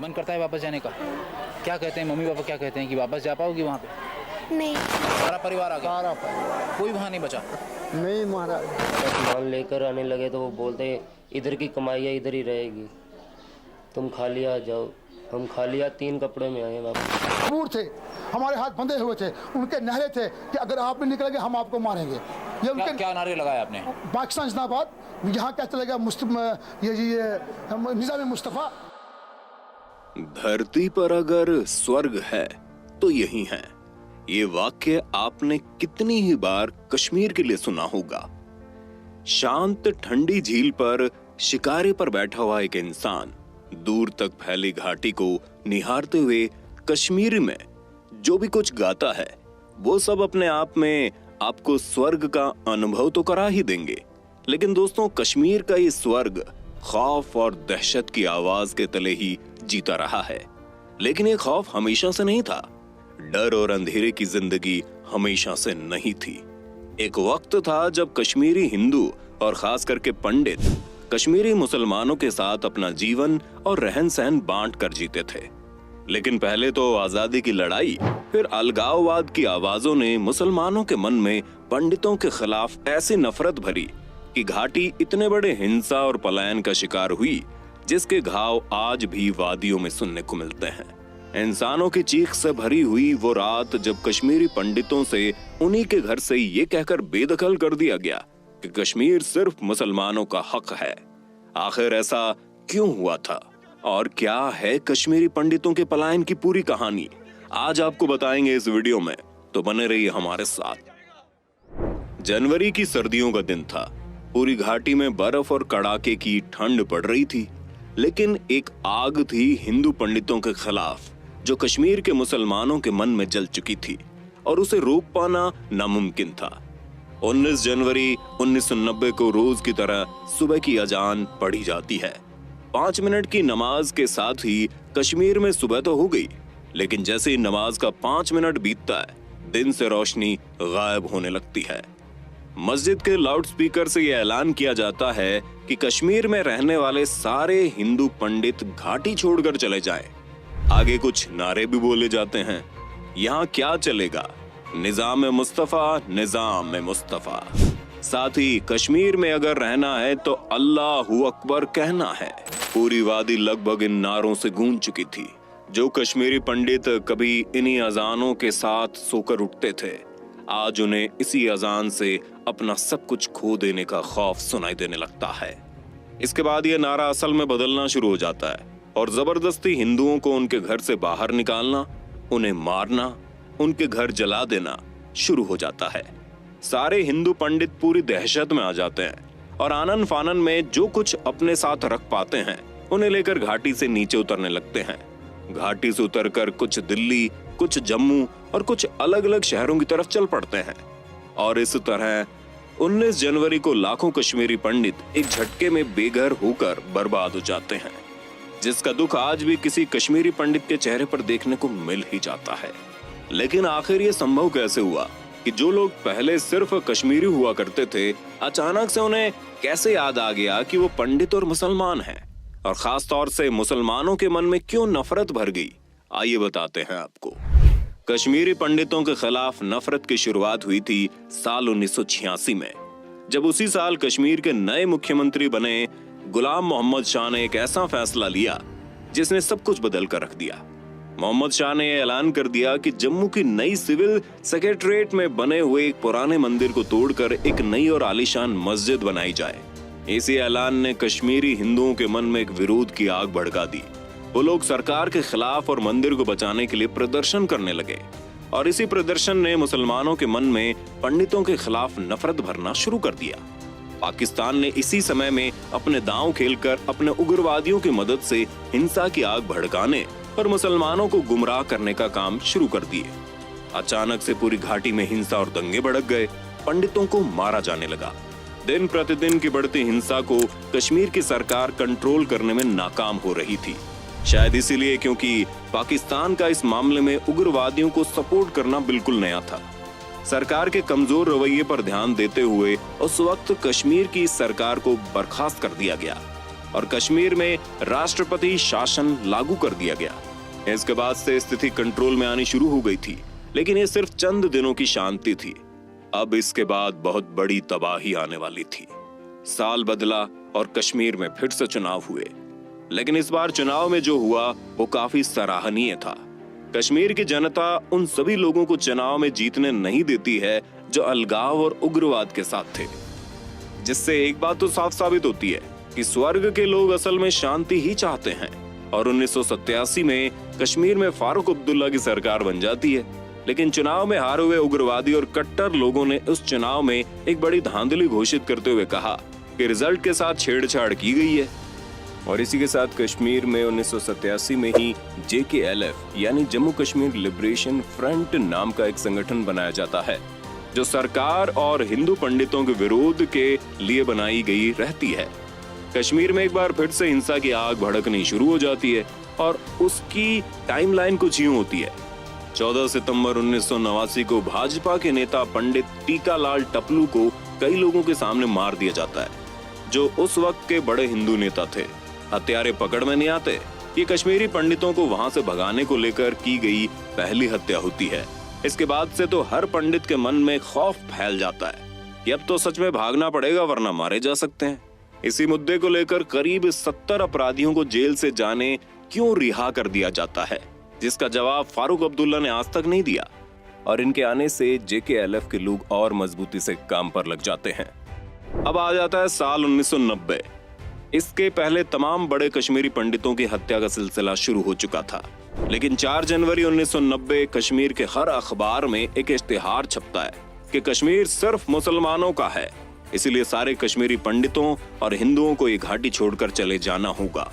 मन करता है वापस जाने का? क्या कहते हैं मम्मी पापा, क्या कहते हैं कि वापस जा पाओगी वहाँ पे? नहीं। सारा परिवार आ गया? सारा पर कोई वहाँ नहीं बचा? नहीं महाराज। सामान लेकर आने लगे तो वो बोलते हैं इधर की कमाई है इधर ही रहेगी, तुम खाली आ जाओ। हम खाली 3 कपड़े में आए वापस। दूर थे, हमारे हाथ बंधे हुए थे, उनके नारे थे कि अगर आप नहीं निकलेंगे हम आपको मारेंगे। ये उनके क्या नारे लगाए आपने? पाकिस्तान जिंदाबाद, यहाँ क्या चलेगा, ये निज़ाम मुस्तफ़ा। धरती पर अगर स्वर्ग है तो यही है। ये वाक्य आपने कितनी ही बार कश्मीर के लिए सुना होगा। शांत ठंडी झील पर शिकारे पर बैठा हुआ एक इंसान दूर तक फैली घाटी को निहारते हुए कश्मीर में जो भी कुछ गाता है वो सब अपने आप में आपको स्वर्ग का अनुभव तो करा ही देंगे। लेकिन दोस्तों, कश्मीर का ये स्वर्ग खौफ और दहशत की आवाज के तले ही जीता रहा है। लेकिन ये खौफ हमेशा से नहीं था, डर और अंधेरे की जिंदगी हमेशा से नहीं थी। एक वक्त था जब कश्मीरी हिंदू और खास करके पंडित कश्मीरी मुसलमानों के साथ अपना जीवन और रहन सहन बांट कर जीते थे। लेकिन पहले तो आजादी की लड़ाई, फिर अलगाववाद की आवाजों ने मुसलमानों के मन में पंडितों के खिलाफ ऐसी नफरत भरी कि घाटी इतने बड़े हिंसा और पलायन का शिकार हुई जिसके घाव आज भी वादियों में सुनने को मिलते हैं। इंसानों की चीख से भरी हुई वो रात जब कश्मीरी पंडितों से उन्हीं के घर से ये कहकर बेदखल कर दिया गया कि कश्मीर सिर्फ मुसलमानों का हक है। आखिर ऐसा क्यों हुआ था और क्या है कश्मीरी पंडितों के पलायन की पूरी कहानी, आज आपको बताएंगे इस वीडियो में, तो बने रहिए हमारे साथ। जनवरी की सर्दियों का दिन था। पूरी घाटी में बर्फ और कड़ाके की ठंड पड़ रही थी। लेकिन एक आग थी हिंदू पंडितों के खिलाफ जो कश्मीर के मुसलमानों के मन में जल चुकी थी और उसे रोक पाना नामुमकिन था। 19 जनवरी 1990 को रोज की तरह सुबह की अजान पढ़ी जाती है। 5 मिनट की नमाज के साथ ही कश्मीर में सुबह तो हो गई, लेकिन जैसे ही नमाज का 5 मिनट बीतता है, दिन से रोशनी गायब होने लगती है। मस्जिद के लाउडस्पीकर से यह ऐलान किया जाता है कि कश्मीर में रहने वाले सारे हिंदू पंडित घाटी छोड़कर चले जाएं। आगे कुछ नारे भी बोले जाते हैं, यहाँ क्या चलेगा, निजाम मुस्तफा, निजाम मुस्तफा। साथ ही कश्मीर में अगर रहना है तो अल्लाहू अकबर कहना है। पूरी वादी लगभग इन नारों से गूंज चुकी थी। जो कश्मीरी पंडित कभी इन्हीं अजानों के साथ सोकर उठते थे, आज उन्हें इसी अजान से अपना सब कुछ खो देने का खौफ सुनाई देने लगता है। इसके बाद यह नारा असल में बदलना शुरू हो जाता है और जबरदस्ती हिंदुओं को उनके घर से बाहर निकालना, उन्हें मारना, उनके घर जला देना शुरू हो जाता है। सारे हिंदू पंडित पूरी दहशत में आ जाते हैं और आनन फानन में जो कुछ अपने साथ रख पाते हैं उन्हें लेकर घाटी से नीचे उतरने लगते हैं। घाटी से उतरकर कुछ दिल्ली, कुछ जम्मू और कुछ अलग अलग शहरों की तरफ चल पड़ते हैं। और इस तरह 19 जनवरी को लाखों कश्मीरी पंडित एक झटके में बेघर होकर बर्बाद हो जाते हैं, जिसका दुख आज भी किसी कश्मीरी पंडित के चेहरे पर देखने को मिल ही जाता है। लेकिन आखिर ये संभव कैसे हुआ कि जो लोग पहले सिर्फ कश्मीरी हुआ करते थे, अचानक से उन्हें कैसे याद आ गया कि वो पंडित और मुसलमान हैं, और खास तौर से मुसलमानों के मन में क्यों नफरत भर गई, आइए बताते हैं आपको। कश्मीरी पंडितों के खिलाफ नफरत की शुरुआत हुई थी साल 1986 में, जब उसी साल कश्मीर के नए मुख्यमंत्री बने गुलाम मोहम्मद शाह ने एक ऐसा फैसला लिया जिसने सब कुछ बदल कर रख दिया। मोहम्मद शाह ने ऐलान कर दिया कि जम्मू की नई सिविल सेक्रेटरीट में बने हुए एक पुराने मंदिर को तोड़कर एक नई और आलीशान मस्जिद बनाई जाए। इसी ऐलान ने कश्मीरी हिंदुओं के मन में एक विरोध की आग भड़का दी। वो लोग सरकार के खिलाफ और मंदिर को बचाने के लिए प्रदर्शन करने लगे, और इसी प्रदर्शन ने मुसलमानों के मन में पंडितों के खिलाफ नफरत भरना शुरू कर दिया। पाकिस्तान ने इसी समय में अपने दांव खेलकर अपने उग्रवादियों की मदद से हिंसा की आग भड़काने और मुसलमानों को गुमराह करने का काम शुरू कर दिए। अचानक से पूरी घाटी में हिंसा और दंगे भड़क गए। पंडितों को मारा जाने लगा। दिन प्रतिदिन की बढ़ती हिंसा को कश्मीर की सरकार कंट्रोल करने में नाकाम हो रही थी। शायद इसीलिए क्योंकि पाकिस्तान का इस मामले में उग्रवादियों को सपोर्ट करना बिल्कुल नया था। सरकार के कमजोर रवैये पर ध्यान देते हुए उस वक्त कश्मीर की सरकार को बर्खास्त कर दिया गया। और कश्मीर में राष्ट्रपति शासन लागू कर दिया गया। इसके बाद से स्थिति कंट्रोल में आनी शुरू हो गई थी, लेकिन ये सिर्फ चंद दिनों की शांति थी। अब इसके बाद बहुत बड़ी तबाही आने वाली थी। साल बदला और कश्मीर में फिर से चुनाव हुए, लेकिन इस बार चुनाव में जो हुआ वो काफी सराहनीय था। कश्मीर की जनता उन सभी लोगों को चुनाव में जीतने नहीं देती है जो अलगाव और उग्रवाद के साथ थे, जिससे एक बात तो साफ साबित होती है कि स्वर्ग के लोग असल में शांति ही चाहते हैं। और 1987 में कश्मीर में फारूक अब्दुल्ला की सरकार बन जाती है, लेकिन चुनाव में हारे हुए उग्रवादी और कट्टर लोगों ने उस चुनाव में एक बड़ी धांधली घोषित करते हुए कहा कि रिजल्ट के साथ छेड़छाड़ की गई है। और इसी के साथ कश्मीर में 1987 में ही JKLF यानी जम्मू कश्मीर लिबरेशन फ्रंट नाम का एक संगठन बनाया जाता है, जो सरकार और हिंदू पंडितों के विरोध के लिए बनाई गई रहती है। कश्मीर में एक बार फिर से हिंसा की आग भड़कनी शुरू हो जाती है और उसकी टाइमलाइन कुछ यूं होती है। 14 सितंबर 1989 को भाजपा के नेता पंडित टीकालाल टपलू को कई लोगों के सामने मार दिया जाता है, जो उस वक्त के बड़े हिंदू नेता थे। हत्यारे पकड़ में नहीं आते। ये कश्मीरी पंडितों को वहां से भगाने को लेकर की गई पहली हत्या होती है। इसके बाद से तो हर पंडित के मन में खौफ फैल जाता है कि अब तो सच में भागना पड़ेगा वरना मारे जा सकते हैं। इसी मुद्दे को लेकर करीब 70 अपराधियों को जेल से जाने क्यों रिहा कर दिया जाता है, जिसका जवाब फारूक अब्दुल्ला ने आज तक नहीं दिया। और इनके आने से JKLF के लोग और मजबूती से काम पर लग जाते हैं। अब आ जाता है साल 1990। इसके पहले तमाम बड़े कश्मीरी पंडितों की हत्या का सिलसिला शुरू हो चुका था, लेकिन 4 जनवरी 1990 कश्मीर के हर अखबार में एक इश्तिहार छपता है कि कश्मीर सिर्फ मुसलमानों का है, इसलिए सारे कश्मीरी पंडितों और हिंदुओं को ये घाटी छोड़कर चले जाना होगा।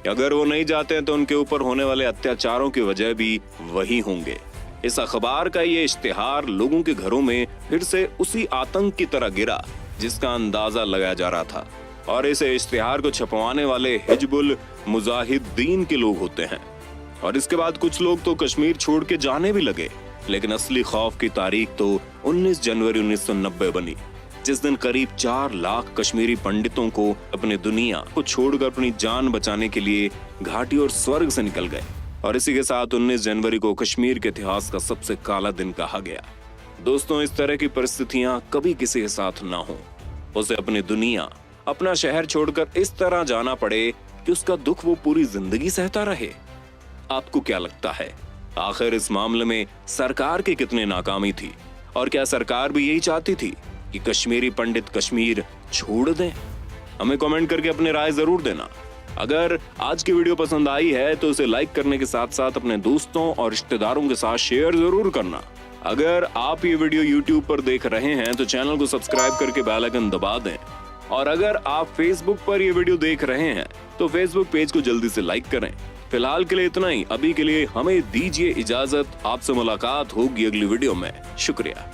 अगर वो नहीं जाते हैं तो उनके ऊपर होने वाले अत्याचारों की वजह भी वही होंगे। इस अखबार का ये इश्तिहार लोगों के घरों में फिर से उसी आतंक की तरह गिरा जिसका अंदाजा लगाया जा रहा था। और इस इश्तिहार को छपवाने वाले हिजबुल मुजाहिदीन के लोग होते हैं। और इसके बाद कुछ लोग तो कश्मीर छोड़ के जाने भी लगे, लेकिन असली खौफ की तारीख तो 19 जनवरी 1990 बनी, जिस दिन करीब 4 लाख कश्मीरी पंडितों को अपने दुनिया को छोड़कर अपनी जान बचाने के लिए घाटी और स्वर्ग से निकल गए। और इसी के साथ 19 जनवरी को कश्मीर के इतिहास का सबसे काला दिन कहा गया। दोस्तों, इस तरह की परिस्थितियां कभी किसी के साथ ना हो, उसे अपनी दुनिया, अपना शहर छोड़कर इस तरह जाना पड़े कि उसका दुख वो पूरी जिंदगी सहता रहे। आपको क्या लगता है, आखिर इस मामले में सरकार की कितनी नाकामी थी? और क्या सरकार भी यही चाहती थी कि कश्मीरी पंडित कश्मीर छोड़ दें? हमें कमेंट करके अपनी राय जरूर देना। अगर आज की वीडियो पसंद आई है तो उसे लाइक करने के साथ साथ अपने दोस्तों और रिश्तेदारों के साथ शेयर जरूर करना। अगर आप ये वीडियो YouTube पर देख रहे हैं तो चैनल को सब्सक्राइब करके बेल आइकन दबा दें। और अगर आप Facebook पर ये वीडियो देख रहे हैं तो Facebook पेज को जल्दी से लाइक करें। फिलहाल के लिए इतना ही। अभी के लिए हमें दीजिए इजाजत। आपसे मुलाकात होगी अगली वीडियो में। शुक्रिया।